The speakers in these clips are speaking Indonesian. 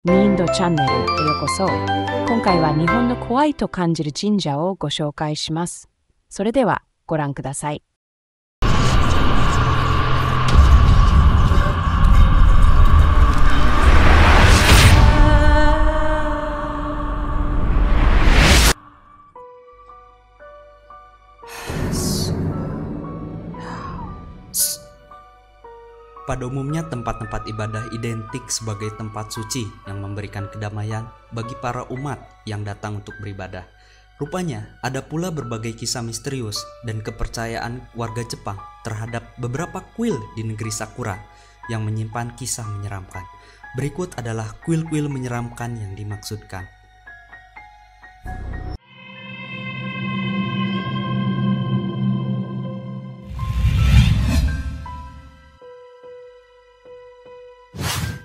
ニンドチャンネルへようこそ。今回は日本の怖いと感じる神社をご紹介します。それではご覧ください。Pada umumnya tempat-tempat ibadah identik sebagai tempat suci yang memberikan kedamaian bagi para umat yang datang untuk beribadah. Rupanya ada pula berbagai kisah misterius dan kepercayaan warga Jepang terhadap beberapa kuil di negeri Sakura yang menyimpan kisah menyeramkan. Berikut adalah kuil-kuil menyeramkan yang dimaksudkan.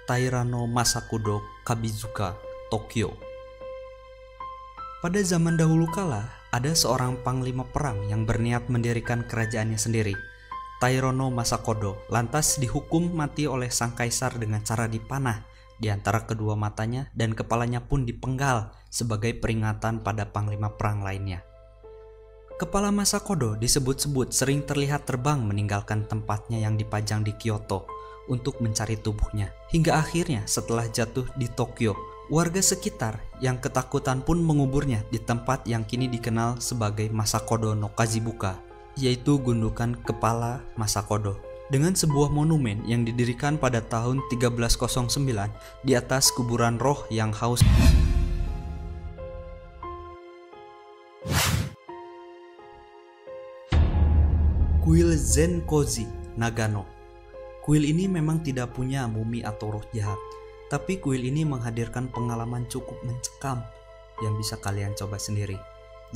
Tairano Masakodo Kabizuka, Tokyo. Pada zaman dahulu kala, ada seorang panglima perang yang berniat mendirikan kerajaannya sendiri. Tairano Masakodo lantas dihukum mati oleh sang kaisar dengan cara dipanah di antara kedua matanya dan kepalanya pun dipenggal sebagai peringatan pada panglima perang lainnya. Kepala Masakodo disebut-sebut sering terlihat terbang meninggalkan tempatnya yang dipajang di Kyoto untuk mencari tubuhnya. Hingga akhirnya setelah jatuh di Tokyo, warga sekitar yang ketakutan pun menguburnya di tempat yang kini dikenal sebagai Masakodo no Kazibuka, yaitu gundukan kepala Masakodo, dengan sebuah monumen yang didirikan pada tahun 1309 di atas kuburan roh yang haus. Kuil Zenkoji, Nagano. Kuil ini memang tidak punya mumi atau roh jahat, tapi kuil ini menghadirkan pengalaman cukup mencekam yang bisa kalian coba sendiri.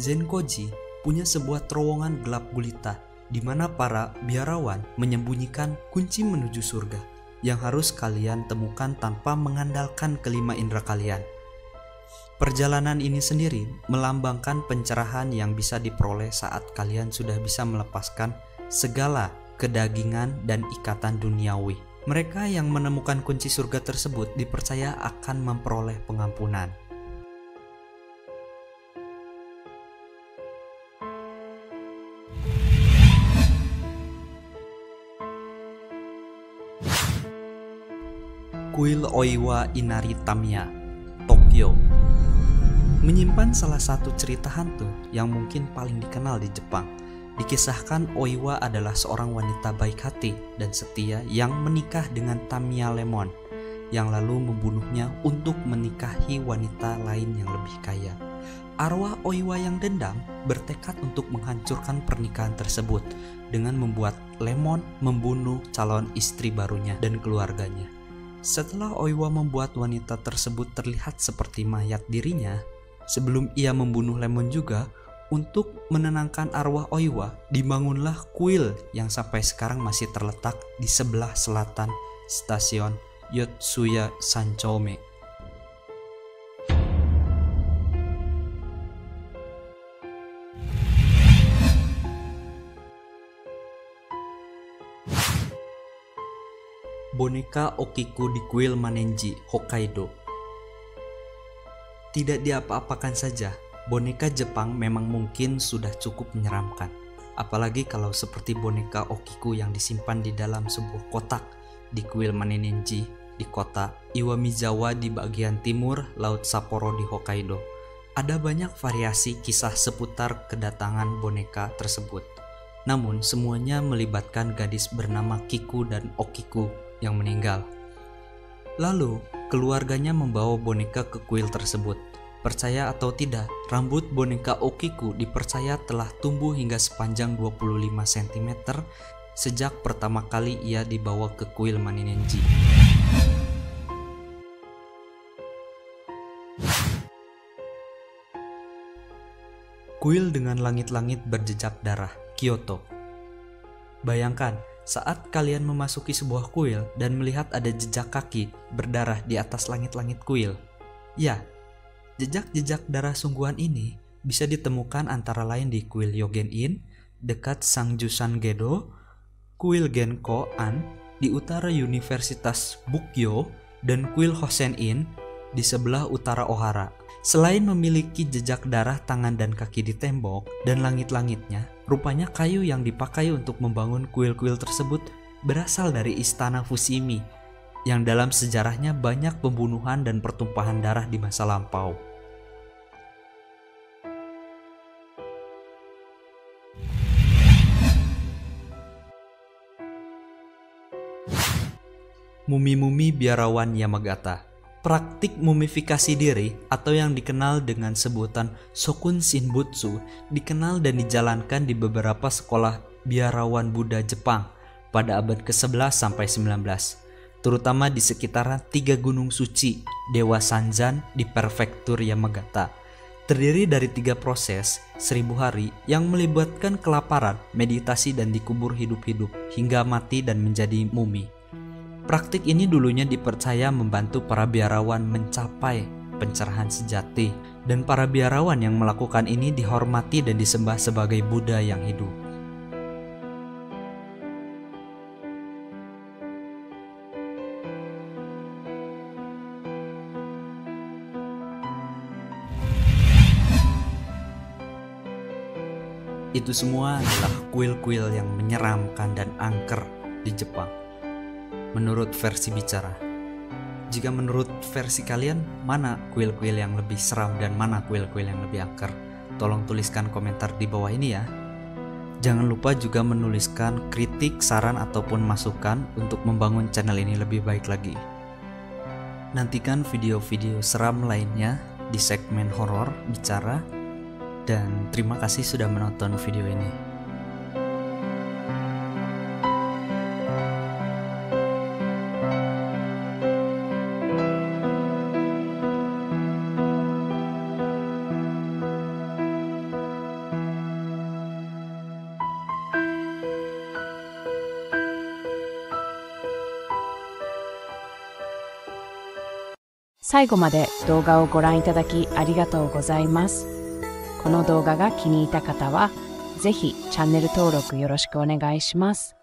Zenkoji punya sebuah terowongan gelap gulita di mana para biarawan menyembunyikan kunci menuju surga yang harus kalian temukan tanpa mengandalkan kelima indera kalian. Perjalanan ini sendiri melambangkan pencerahan yang bisa diperoleh saat kalian sudah bisa melepaskan segala kedagingan dan ikatan duniawi. Mereka yang menemukan kunci surga tersebut dipercaya akan memperoleh pengampunan. Kuil Oiwa Inari Tamiya, Tokyo, menyimpan salah satu cerita hantu yang mungkin paling dikenal di Jepang. Dikisahkan Oiwa adalah seorang wanita baik hati dan setia yang menikah dengan Tamiya Lemon, yang lalu membunuhnya untuk menikahi wanita lain yang lebih kaya. Arwah Oiwa yang dendam bertekad untuk menghancurkan pernikahan tersebut dengan membuat Lemon membunuh calon istri barunya dan keluarganya. Setelah Oiwa membuat wanita tersebut terlihat seperti mayat dirinya, sebelum ia membunuh Lemon juga, untuk menenangkan arwah Oiwa, dibangunlah kuil yang sampai sekarang masih terletak di sebelah selatan stasiun Yotsuya Sanchome. Boneka Okiku di kuil Manenji, Hokkaido. Tidak diapa-apakan saja, boneka Jepang memang mungkin sudah cukup menyeramkan, apalagi kalau seperti boneka Okiku yang disimpan di dalam sebuah kotak di kuil Manenji di kota Iwamizawa di bagian timur Laut Sapporo di Hokkaido. Ada banyak variasi kisah seputar kedatangan boneka tersebut, namun semuanya melibatkan gadis bernama Kiku dan Okiku yang meninggal. Lalu keluarganya membawa boneka ke kuil tersebut. Percaya atau tidak, rambut boneka Okiku dipercaya telah tumbuh hingga sepanjang 25 cm sejak pertama kali ia dibawa ke kuil Manenji. Kuil dengan langit-langit berjejak darah, Kyoto. Bayangkan, saat kalian memasuki sebuah kuil dan melihat ada jejak kaki berdarah di atas langit-langit kuil. Ya, jejak-jejak darah sungguhan ini bisa ditemukan antara lain di kuil Yogen-in dekat Sangjusan Gedo, kuil Genko-an di utara Universitas Bukyo, dan kuil Hosen-in di sebelah utara Ohara. Selain memiliki jejak darah tangan dan kaki di tembok dan langit-langitnya, rupanya kayu yang dipakai untuk membangun kuil-kuil tersebut berasal dari istana Fushimi, yang dalam sejarahnya banyak pembunuhan dan pertumpahan darah di masa lampau. Mumi-mumi biarawan Yamagata. Praktik mumifikasi diri atau yang dikenal dengan sebutan Shokun Shinbutsu dikenal dan dijalankan di beberapa sekolah biarawan Buddha Jepang pada abad ke-11 sampai 19, terutama di sekitaran 3 gunung suci Dewa Sanzan di prefektur Yamagata. Terdiri dari 3 proses 1000 hari yang melibatkan kelaparan, meditasi dan dikubur hidup-hidup hingga mati dan menjadi mumi. Praktik ini dulunya dipercaya membantu para biarawan mencapai pencerahan sejati, dan para biarawan yang melakukan ini dihormati dan disembah sebagai Buddha yang hidup. Itu semua adalah kuil-kuil yang menyeramkan dan angker di Jepang, menurut versi bicara. Jika menurut versi kalian, mana kuil-kuil yang lebih seram dan mana kuil-kuil yang lebih angker? Tolong tuliskan komentar di bawah ini ya. Jangan lupa juga menuliskan kritik, saran, ataupun masukan untuk membangun channel ini lebih baik lagi. Nantikan video-video seram lainnya di segmen horor bicara, dan terima kasih sudah menonton video ini.最後まで動画をご覧いただきありがとうございます。この動画が気に入った方は、ぜひチャンネル登録よろしくお願いします。